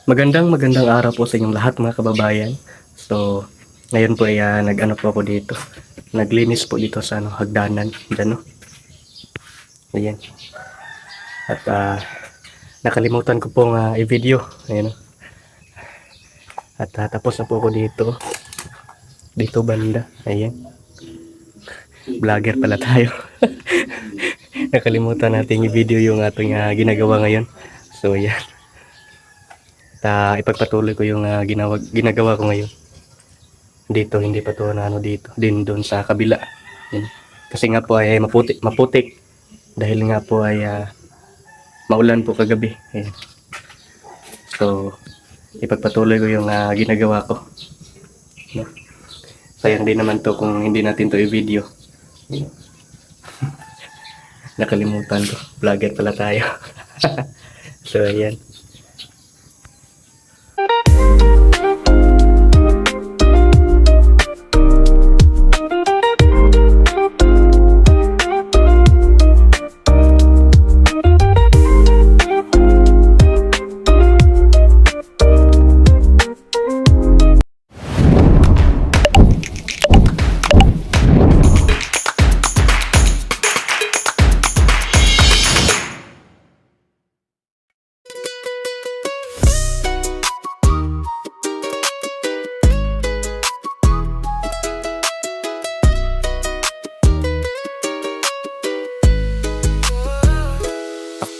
Magandang araw po sa inyong lahat mga kababayan. So, ngayon po ay nag-ano po ako dito. Naglinis po dito sa hagdanan. Diyan, no? Ayan. At nakalimutan ko pong i-video. Ayan, no? At tapos na po ako dito. Dito banda. Ayan. Vlogger pala tayo. Nakalimutan natin i-video yung ating ginagawa ngayon. So, ayan. At ipagpatuloy ko yung ginagawa ko ngayon. Dito, hindi pa to na dito. Din doon sa kabila. Yan. Kasi nga po ay maputik. Dahil nga po ay maulan po kagabi. Ayan. So, ipagpatuloy ko yung ginagawa ko. No? Sayang din naman to kung hindi natin to i-video. Nakalimutan ko. Vlogger pala tayo. So, ayan.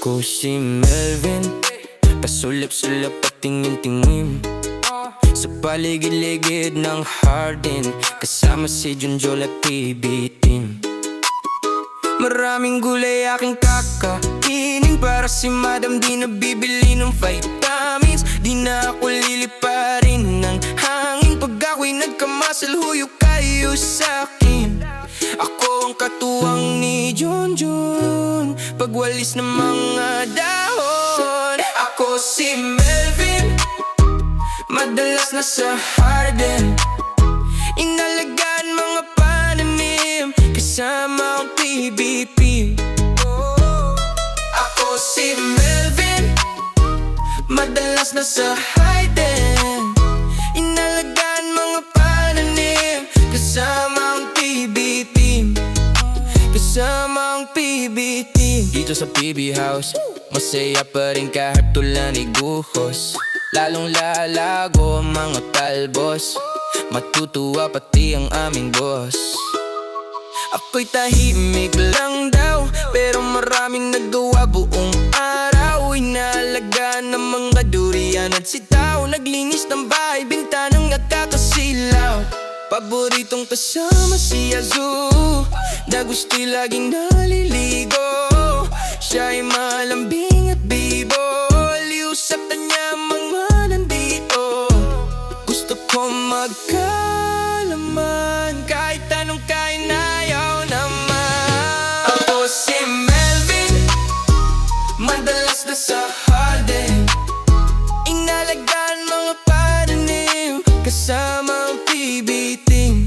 Ako si Melvin, pasulap-sulap at tingin-tingin sa paligid-ligid ng Hardin, kasama si Junjol at PB Team. Maraming gulay aking kakainin, para si Madam di na bibili ng vitamins. Di na ako liliparin ng hangin, pag ako'y nagkamasal huyok kayo sa'kin. Ako ang katuwang ni Junjun, pagwalis ng mga dahon. Ako si Melvin, madalas nasa Hardin, inalagaan mga pananim, kasama ang PBP. Ako si Melvin, madalas nasa Hardin, inalagaan mga pananim, kasama ang PBP. Kasama ang PB Team. Dito sa PB House, masaya pa rin kahit tulan ni Guhos. Lalong lalago ang mga talbos, matutuwa pati ang aming boss. Ako'y tahimik lang daw, pero maraming nagawa buong araw. Inalagaan ng mga durian at sitaw, naglinis ng bahay, bintanang nakakasilaw. Paboritong kasama si Azu, na gusto'y laging naliligo. Siya'y malambing at bibo, liusap na niya mga nandito. Gusto ko magkalaman, kahit anong kain ayaw naman. Ako si Melvin, madalas na sa Hardin, inalagaan mga pananim, kasama ang PB Team.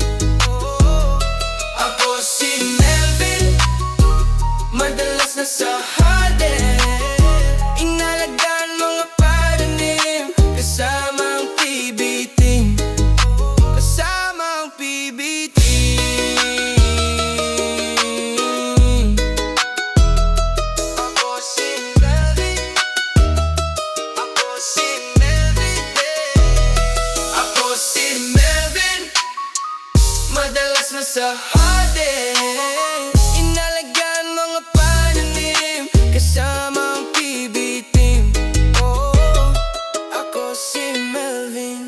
Ako si Melvin, madalas na sa Hardin, inalagaan mga pananim, kasama ang PB Team. Kasama ang PB Team. Ako si Melvin, ako si Melvin, ako si Melvin, madalas na sa Hardin, inalagaan mga pananim, kasama ang PB Team. Oh, ako si Melvin.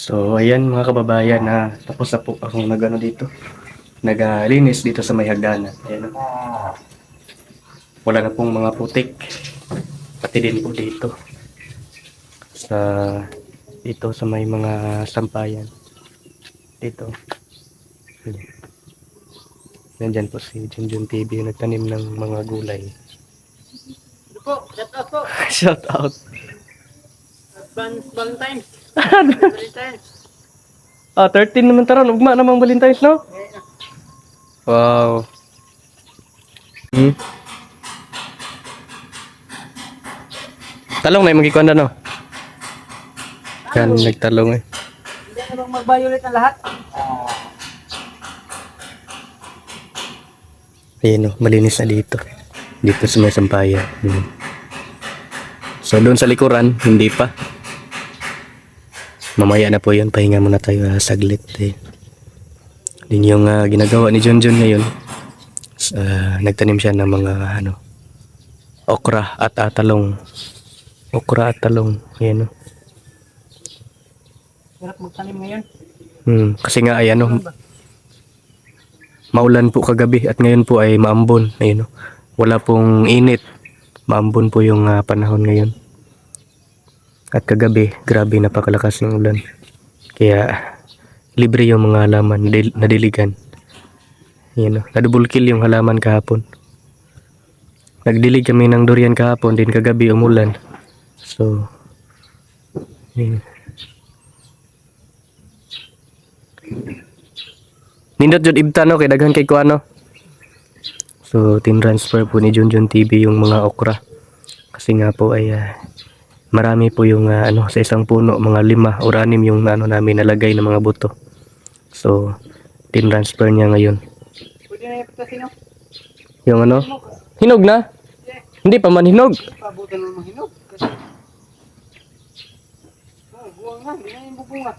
So, ayan mga kababayan na tapos na po akong nagano dito. Naglinis dito sa may hagdanan. Ayan. Wala na pong mga putik. Pati din po dito. Dito sa may mga sampayan. Dito. Nandyan po si Junjun TV yung nagtanim ng mga gulay. Ito po, shout out po. Shout out. Advance Valentine's. Valentine's. 13 naman taron. Ugma namang Valentine's, no? Wow. Talong na yung magkikuan na, no? Yan, nagtalong eh. Hindi na bang mag-violet ang lahat? Ayan o, malinis na dito. Dito sa may sampayan. So doon sa likuran, hindi pa. Mamaya na po yun, pahinga muna tayo saglit. Din yung ginagawa ni Junjun ngayon. Nagtanim siya ng mga okra at talong. Okra at talong. Ayan o. Hirap magtanim ngayon. Kasi nga ay maulan po kagabi at ngayon po ay maambon. Ayun, wala pong init. Maambon po yung panahon ngayon. At kagabi, grabe napakalakas ng ulan. Kaya libre yung mga halaman nadiligan. Ayun, na-double kill yung halaman kahapon. Nagdilig kami ng durian kahapon, din kagabi umulan. So, ayun. Nindot jud ibta no kay daghan kay kuano. So tin-transfer po ni Junjun TV yung mga okra. Kasi nga po ay marami po yung sa isang puno, mga 5 or 6 yung namin nalagay ng mga buto. So tin-transfer niya ngayon. Pwede na ipatasin, no? Yung hinog na? Hindi pa man hinog. Pabutan mo mahinog. Kasi, buwang nga, hindi na yung bubunga.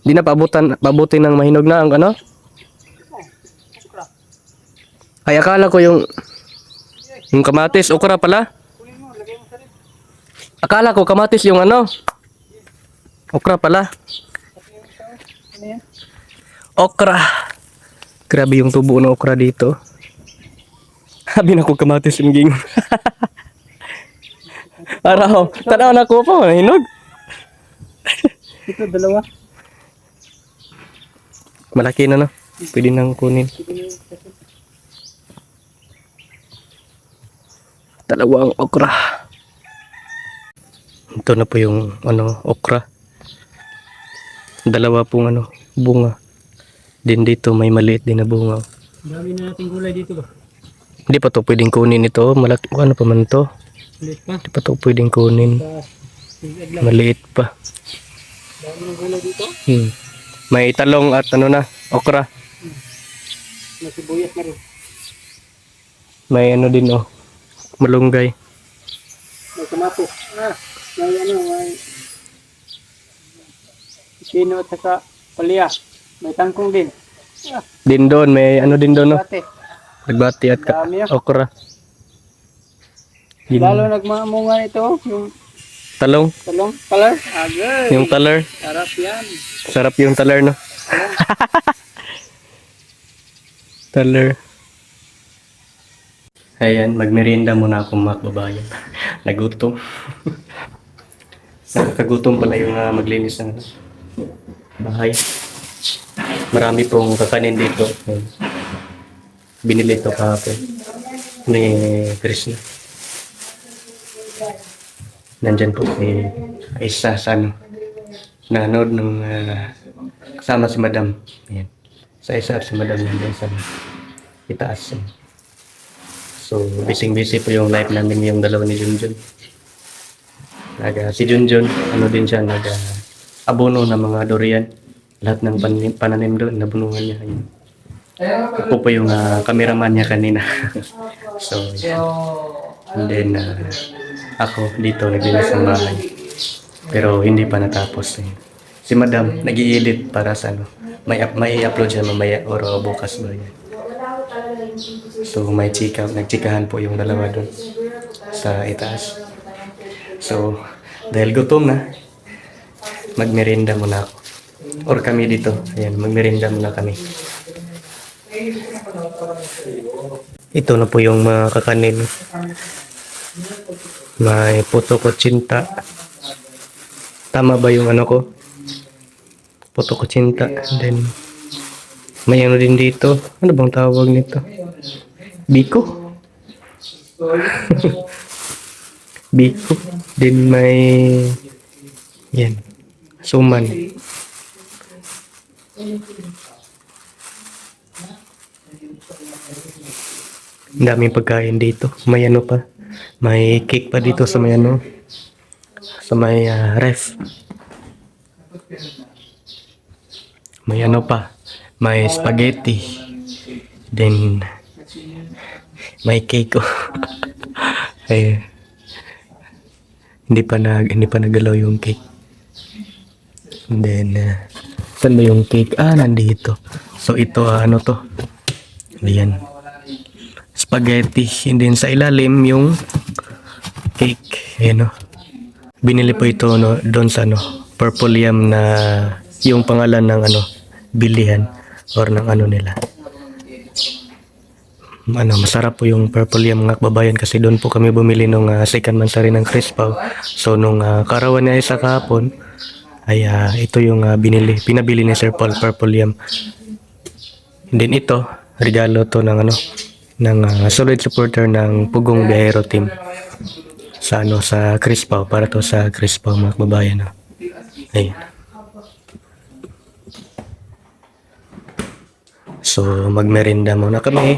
Di na pabutin ng mahinog na ang Okra. Ay akala ko yung kamatis, okra pala. Kunin mo, lagay mo sa rin. Akala ko kamatis yung okra pala. Ano yan? Okra. Grabe yung tubo ng okra dito. Habi na ko kamatis yung ging. Araw, tanaw na ko pa, hinog. Ito, dalawa. Malaki na no. Pwede nang kunin. Dalawang okra. Ito na po yung okra. Dalawa pong bunga. Din dito may maliit din na bunga. Dami na nating gulay dito ba? Hindi pa to pwedeng kunin ito. Malaki ano pa man to. Ulit pa. Hindi pa to pwedeng kunin. Maliit pa. Dami ng gulay dito. May talong at okra. May sibuyas na rin. May din malunggay. May kamatis. May pino at saka palya. May tangkong din. Din doon, may din doon no. Bate. Nagbati at Dami yan. okra. Lalo nagmamunga ito, yung Talong, talong, color. Agay. yung taler. Sarap yan. Sarap yung taler no. Taler. Ayan, magmerienda muna akong mga kababayan. Nagutom. Nakakagutom pala yung maglinis ng bahay. Marami pong kakanin dito. Binili ito kahapon ni Krishna. Nandyan po si Isa sa nanood ng kasama si Madam. Ayan. Sa isa si Madam nandyan sa itaas. So, busy po yung life namin yung dalawa ni Junjun. Si Junjun, din siya, abono ng mga durian. Lahat ng pananim doon, nabunungan niya. Ayun. Ako po yung cameraman niya kanina. So, yan. And then, ako dito naglinis ng bahay. Pero hindi pa natapos. Si Madam, nag-i-edit para sa may upload siya mamaya or bukas ba yan. So, nagchikahan po yung dalawa doon sa itaas. So, dahil gutom na, magmerienda muna ako. Or kami dito. Ayan, magmerienda muna kami. Ito na po yung mga kakanin. May puto kutsinta. Tama ba yung ano ko? Puto kutsinta. And then, may ano din dito. Ano bang tawag nito? Biko? Biko. Then may... Yan. Suman. Ang daming pagkain dito. May ano pa. May cake pa dito sa may ano. Sa may ref. May ano pa. May spaghetti. Then may cake. Ay, hindi pa nagalaw yung cake. And then saan ba yung cake? Nandito. So ito ano to? Ayan. Spaghetti. And then sa ilalim yung cake. Ayan o. Binili po ito no, doon sa ano, Purple Yam na yung pangalan ng ano, bilihan or ng ano nila. Masarap po yung Purple Yam mga kababayan kasi doon po kami bumili nung second mansari ng Crispaw. So nung karawan niya isa kahapon ay ito yung pinabili ni Sir Paul, Purple Yam. And then ito, regalo to ng ano, ng solid supporter ng Pugong Biyahero Team sa ano, sa Crispaw, para to sa Crispaw mga kababayan. Ayun. So magmerienda muna kami.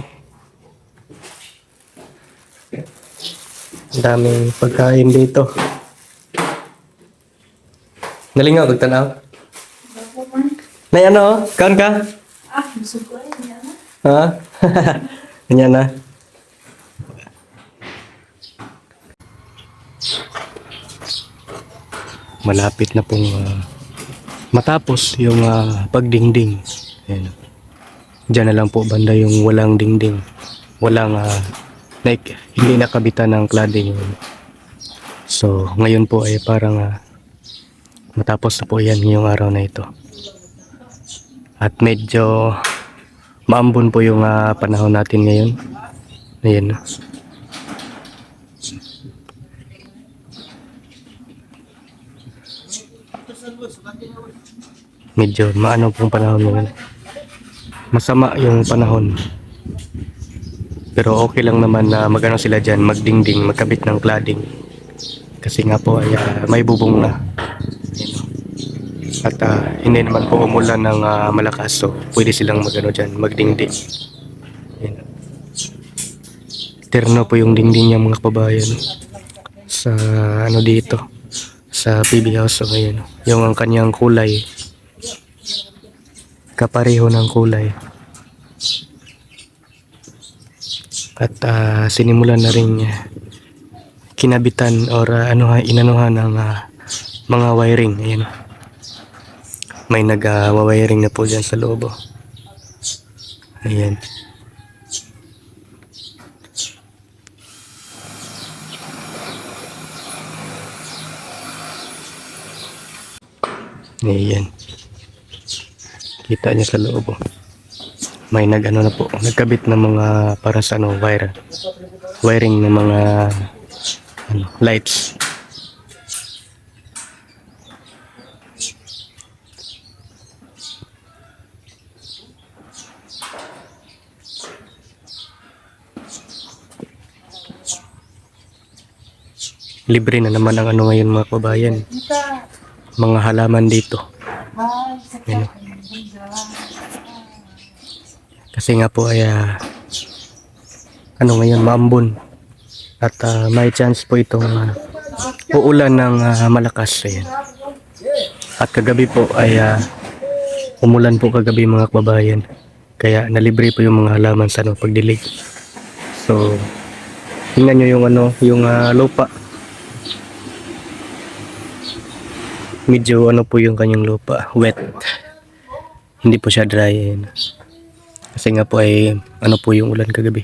Ang daming pagkain dito. Nalingaw, tagtanaw. Nay ano, kaon ka? Busog ko rin yan. Ha? Ganyan na. Malapit na pong matapos yung pagdingding. Ayan. Diyan na lang po banda yung walang dingding. Walang like hindi nakabitan ng cladding. So ngayon po ay parang matapos na po yan yung araw na ito. At medyo maambon po yung panahon natin ngayon. Ayan. Medyo maano pong panahon ngayon. Masama yung panahon. Pero okay lang naman na magano sila dyan, magdingding, magkabit ng cladding. Kasi nga po ay may bubong na. At hindi naman po umulan ng malakas, so pwede silang magano dyan, magdingding. Ayan. Terno po yung dingding niya mga kababayan. Sa ano dito, sa PB House. So ayan, yung ang kanyang kulay, kapareho ng kulay. At sinimulan na rin kinabitan or inanuhan ng mga wiring. Ayan. May nag-wiring na po dyan sa loob. Ayan. Ayan. Kita niya sa loob. May nag-ano na po, nagkabit ng mga para sa ano, wiring ng mga lights. Libre na naman ang ano ngayon mga kababayan. Mga halaman dito. Ayan. Kasi nga po ay ano ngayon, maambon. At may chance po itong uulan ng malakas. Ayan. At kagabi po ay umulan po kagabi mga kababayan. Kaya nalibre po yung mga halaman sa pagdilig. So tingnan nyo yung ano, yung lupa. Medyo ano po yung kanyang lupa, wet. Hindi po siya dry. Ayan. Kasi nga po ay ano po yung ulan kagabi.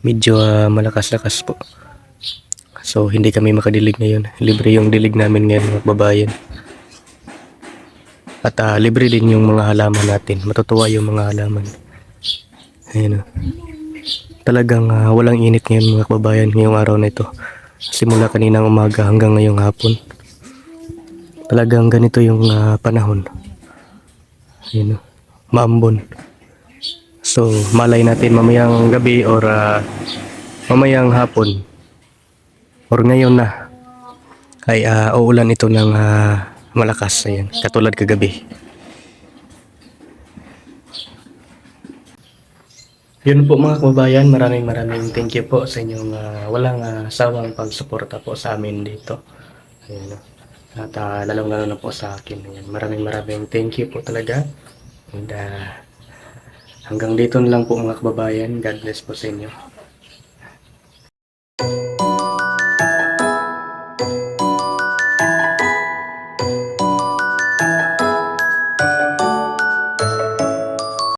Medyo malakas-lakas po. So hindi kami makadilig ngayon. Libre yung dilig namin ngayon mga babayan. At libre din yung mga halaman natin. Matutuwa yung mga halaman. Ayan, oh. Talagang walang init ngayon mga kababayan ngayong araw na ito. Simula kaninang umaga hanggang ngayong hapon. Talagang ganito yung panahon. Ayan, oh. Maambon. So malay natin mamayang gabi or mamayang hapon or ngayon na ay uulan ito ng malakas. Ayan, katulad kagabi. Yun po mga kababayan, maraming thank you po sa inyong walang sawang pagsuporta po sa amin dito. Ayan, no? At lalong-lalo na po sa akin. Ayan, maraming thank you po talaga. And hanggang dito na lang po mga kababayan. God bless po sa inyo.